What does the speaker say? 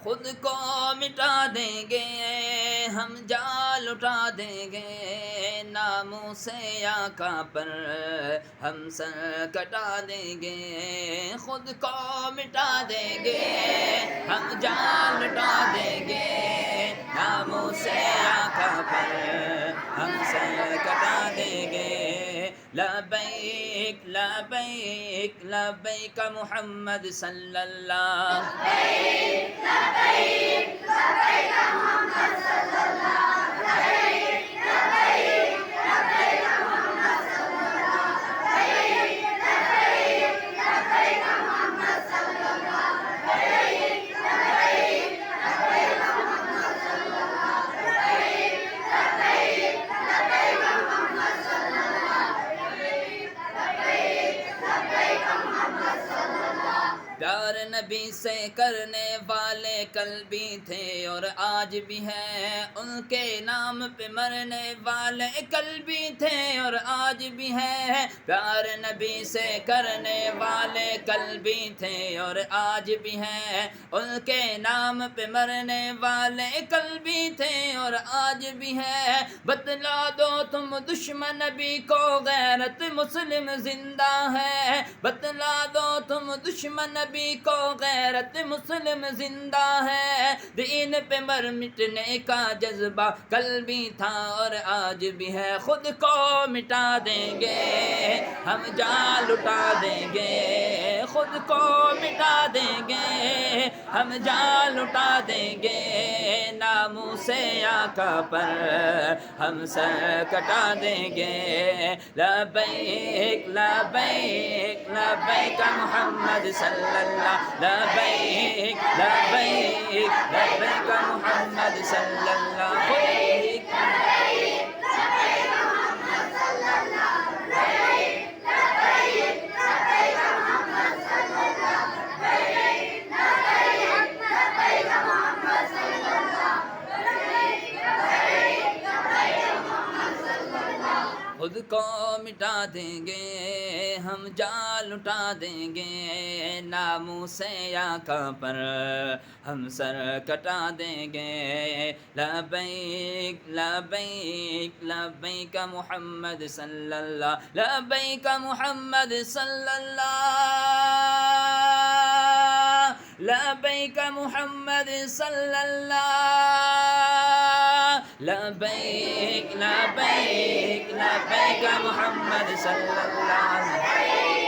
خود کو مٹا دیں گے ہم جال اٹھا دیں گے ناموس آقا پر ہم سر کٹا دیں گے خود کو مٹا دیں گے ہم جال اٹھا دیں گے ناموس آقا پر ہم سر کٹا دیں گے لبیک لبیک لبیک محمد صلی اللہ پیار نبی سے کرنے والے کل بھی تھے اور آج بھی ہیں ان کے نام پہ مرنے والے کل بھی تھے اور آج بھی ہیں پیار نبی سے کرنے والے کل بھی تھے اور آج بھی ہیں ان کے نام پہ مرنے والے کل بھی تھے اور آج بھی ہیں بتلا دو تم دشمن نبی کو غیرت مسلم زندہ ہے بتلا دو تم دشمن نبی کو غیرت مسلم زندہ ہے دین پہ مر مٹنے کا جذبہ کل بھی تھا اور آج بھی ہے خود کو مٹا دیں گے ہم جال اٹھا دیں گے خود کو مٹا دیں گے ہم جال اٹھا دیں گے ناموس آقا پر ہم سر کٹا دیں گے لبیک لبیک لبیک محمد صلی اللہ لبیک لبیک لبیک محمد صلی اللہ لبیک خود کو مٹا دیں گے ہم جال اٹھا دیں گے ناموس آقا پر ہم سر کٹا دیں گے لبیک لبیک لبیک محمد صلی اللہ لبیک محمد صلی اللہ لبیک محمد صلی اللہ لبیک لبیک لبیک محمد صلی اللہ